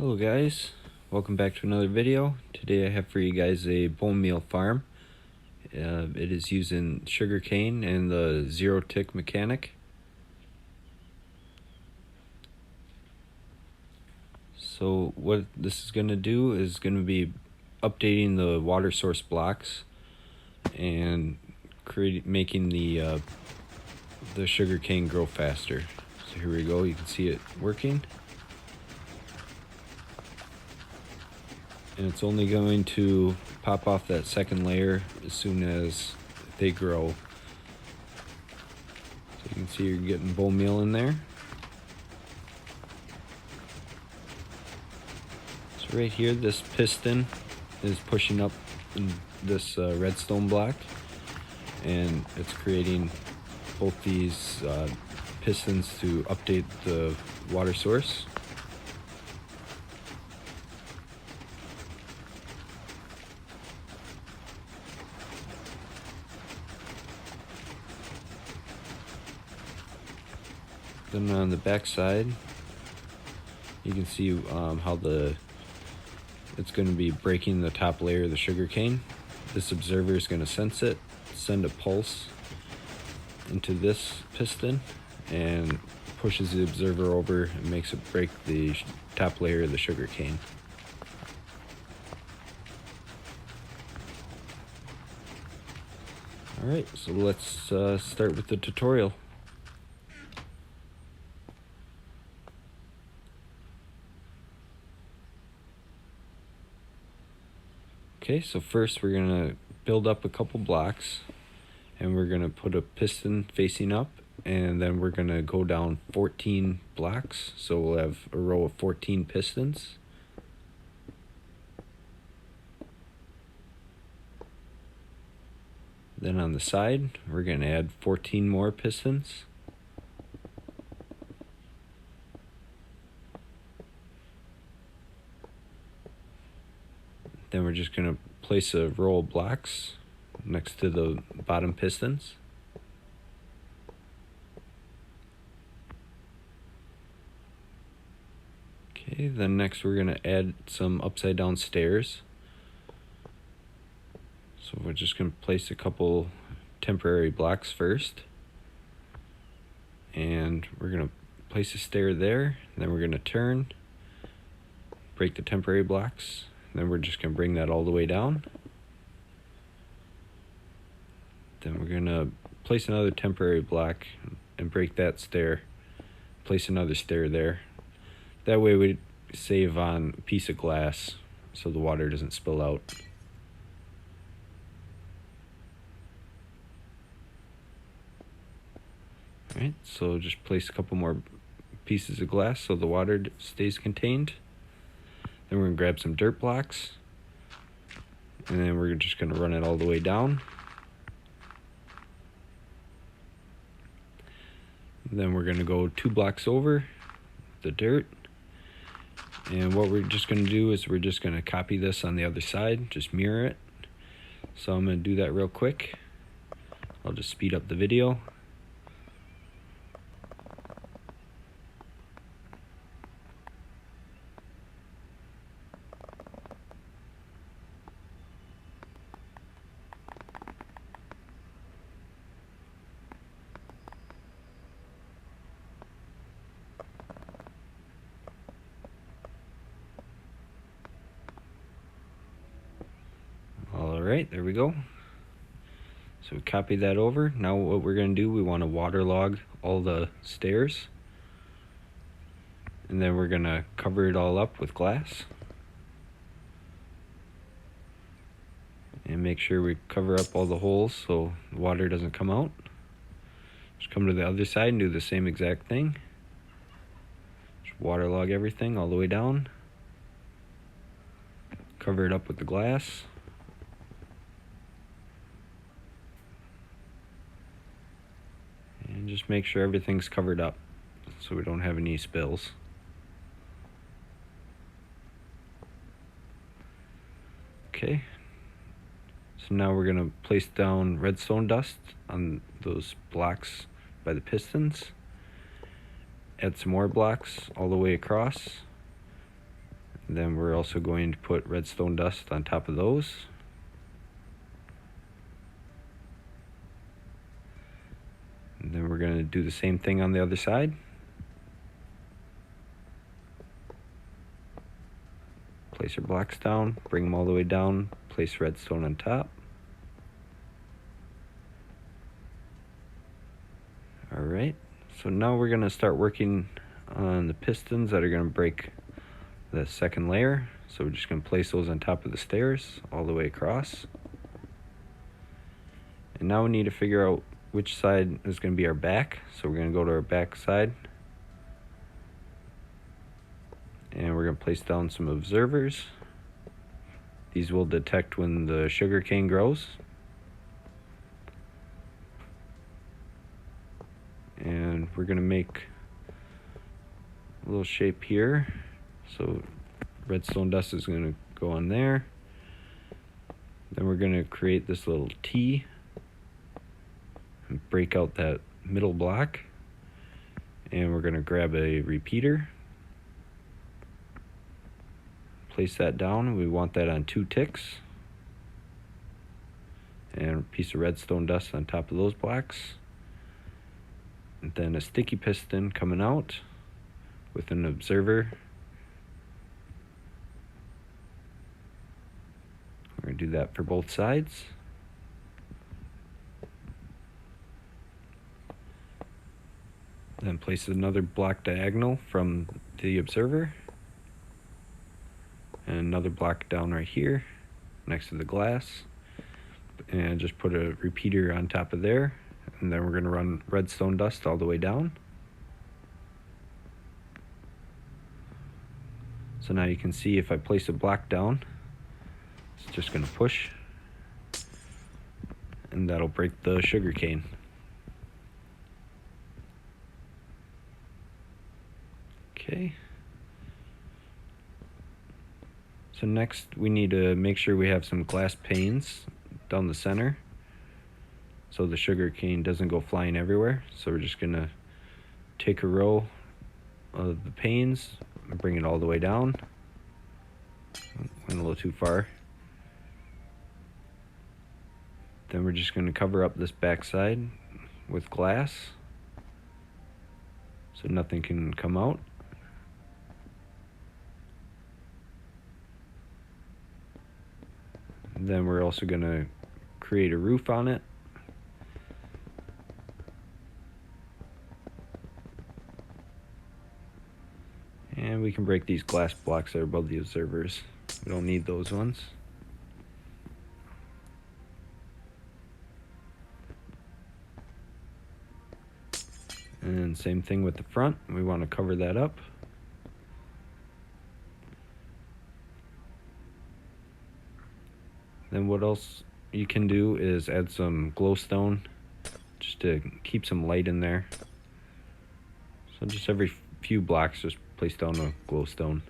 Hello guys, welcome back to another video. Today I have for you guys a bone meal farm. It is using sugarcane and the zero tick mechanic. So what this is going to do is going to be updating the water source blocks and making the sugarcane grow faster. So here we go, you can see it working. And it's only going to pop off that second layer as soon as they grow. So you can see you're getting bone meal in there. So right here, this piston is pushing up in this redstone block, and it's creating both these pistons to update the water source. Then on the back side, you can see how it's going to be breaking the top layer of the sugarcane. This observer is going to sense it, send a pulse into this piston, and pushes the observer over and makes it break the top layer of the sugarcane. Alright, so let's start with the tutorial. Okay, so first we're going to build up a couple blocks, and we're going to put a piston facing up, and then we're going to go down 14 blocks, so we'll have a row of 14 pistons. Then on the side, we're going to add 14 more pistons. Then we're just going to place a row of blocks next to the bottom pistons. Okay, then next we're going to add some upside down stairs. So we're just going to place a couple temporary blocks first. And we're going to place a stair there, and then we're going to turn, break the temporary blocks. Then we're just going to bring that all the way down. Then we're going to place another temporary block and break that stair. Place another stair there. That way we save on a piece of glass so the water doesn't spill out. Alright, so just place a couple more pieces of glass so the water stays contained. Then we're going to grab some dirt blocks, and then we're just going to run it all the way down. Then we're going to go 2 blocks over the dirt, and what we're just going to do is we're just going to copy this on the other side, just mirror it. So I'm going to do that real quick. I'll just speed up the video. Alright, there we go. So we copy that over. Now what we're going to do, we want to waterlog all the stairs. And then we're going to cover it all up with glass. And make sure we cover up all the holes so the water doesn't come out. Just come to the other side and do the same exact thing. Just waterlog everything all the way down. Cover it up with the glass. And just make sure everything's covered up so we don't have any spills. Okay, so now we're going to place down redstone dust on those blocks by the pistons. Add some more blocks all the way across. And then we're also going to put redstone dust on top of those. And then we're going to do the same thing on the other side. Place your blocks down, bring them all the way down, place redstone on top. Alright, so now we're going to start working on the pistons that are going to break the second layer. So we're just going to place those on top of the stairs all the way across. And now we need to figure out which side is going to be our back. So we're going to go to our back side. And we're going to place down some observers. These will detect when the sugar cane grows. And we're going to make a little shape here. So redstone dust is going to go on there. Then we're going to create this little T and break out that middle block. And we're going to grab a repeater. Place that down. We want that on 2 ticks. And a piece of redstone dust on top of those blocks. And then a sticky piston coming out with an observer. We're going to do that for both sides. Then place another block diagonal from the observer. And another block down right here next to the glass. And just put a repeater on top of there. And then we're going to run redstone dust all the way down. So now you can see if I place a block down, it's just going to push. And that'll break the sugar cane. Okay. So next we need to make sure we have some glass panes down the center so the sugar cane doesn't go flying everywhere. So we're just gonna take a row of the panes and bring it all the way down. Went a little too far. Then we're just gonna cover up this back side with glass so nothing can come out. Then we're also going to create a roof on it. And we can break these glass blocks that are above the observers. We don't need those ones. And same thing with the front. We want to cover that up. Then what else you can do is add some glowstone just to keep some light in there. So just every few blocks, just place down a glowstone.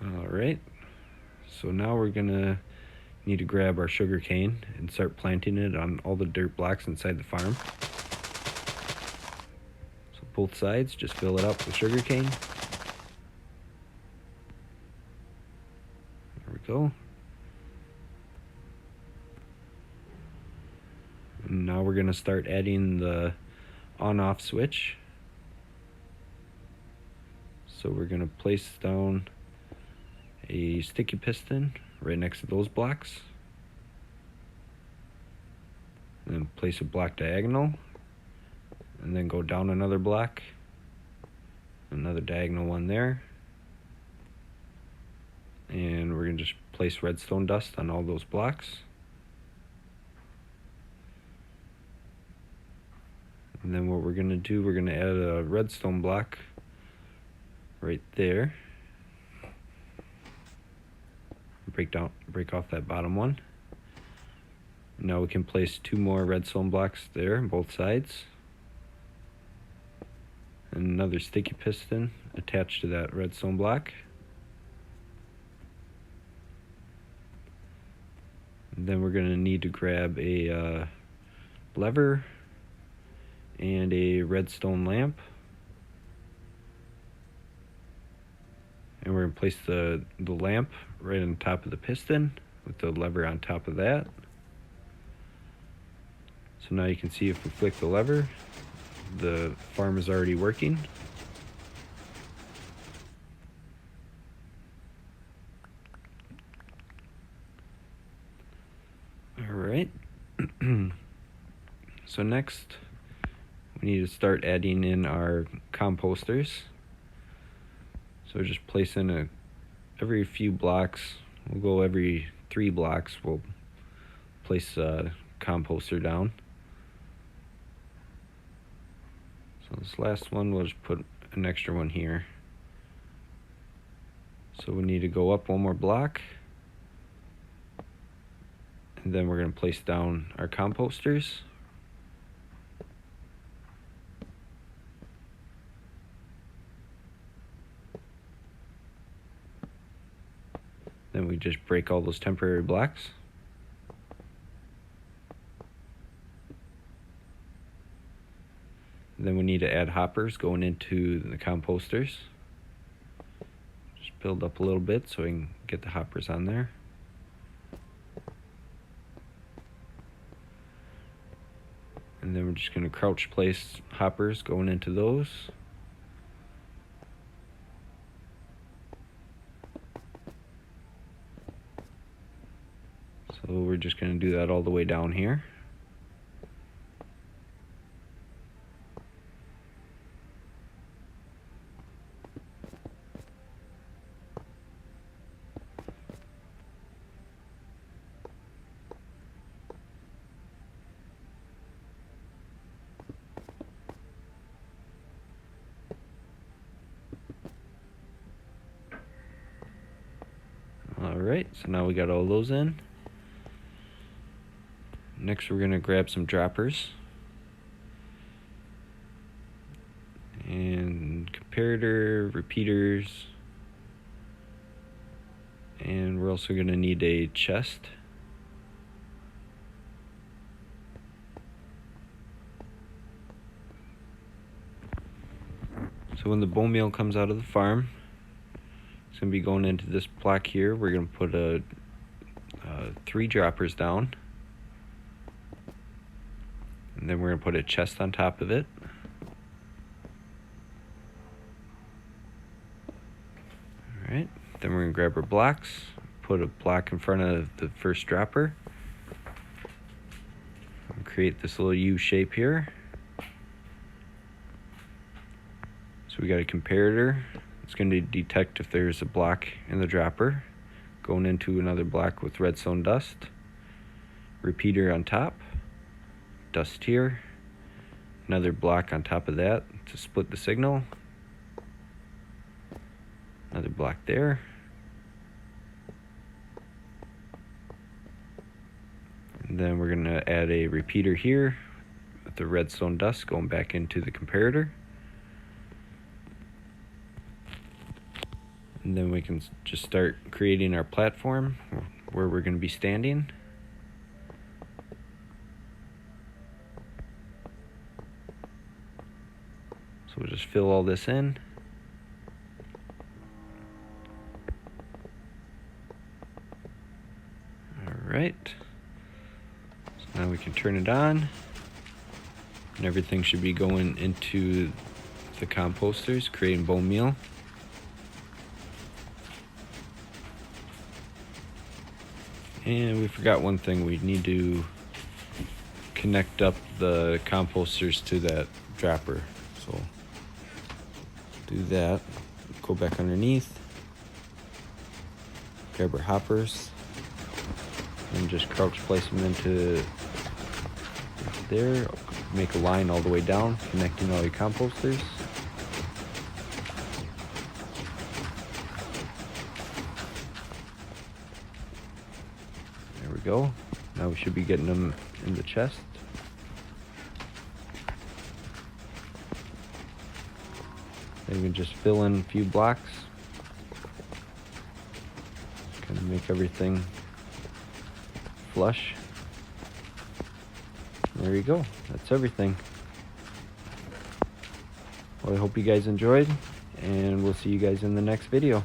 Alright, so now we're gonna need to grab our sugar cane and start planting it on all the dirt blocks inside the farm. So both sides, just fill it up with sugar cane. Go. And now we're going to start adding the on-off switch. So we're going to place down a sticky piston right next to those blocks. And then place a block diagonal. And then go down another block. Another diagonal one there. And we're going to just place redstone dust on all those blocks. And then what we're going to do, we're going to add a redstone block right there. Break off that bottom one. Now we can place 2 more redstone blocks there on both sides. And another sticky piston attached to that redstone block. Then we're going to need to grab a lever and a redstone lamp. And we're going to place the lamp right on top of the piston with the lever on top of that. So now you can see if we flick the lever, the farm is already working. Alright. So next we need to start adding in our composters. So just place in every few blocks, we'll go every 3 blocks, we'll place a composter down. So this last one, we'll just put an extra one here. So we need to go up 1 more block, and then we're going to place down our composters. Then we just break all those temporary blocks. Then we need to add hoppers going into the composters. Just build up a little bit so we can get the hoppers on there. And then we're just going to crouch place hoppers going into those. So we're just going to do that all the way down here. Alright, so now we got all those in. Next we're going to grab some droppers and comparator, repeaters, and we're also going to need a chest. So when the bone meal comes out of the farm, it's going to be going into this block here. We're going to put 3 droppers down. And then we're going to put a chest on top of it. Alright, then we're going to grab our blocks, put a block in front of the first dropper, and create this little U shape here. So we got a comparator. It's going to detect if there's a block in the dropper, going into another block with redstone dust, repeater on top, dust here, another block on top of that to split the signal, another block there, and then we're going to add a repeater here with the redstone dust going back into the comparator. And then we can just start creating our platform where we're going to be standing. So we'll just fill all this in. Alright. So now we can turn it on. And everything should be going into the composters, creating bone meal. And we forgot one thing, we need to connect up the composters to that dropper. So do that, go back underneath, grab our hoppers, and just crouch place them into there, make a line all the way down, connecting all your composters. There we go. Now we should be getting them in the chest. Then we can just fill in a few blocks. Kind of make everything flush. There you go. That's everything. Well, I hope you guys enjoyed, and we'll see you guys in the next video.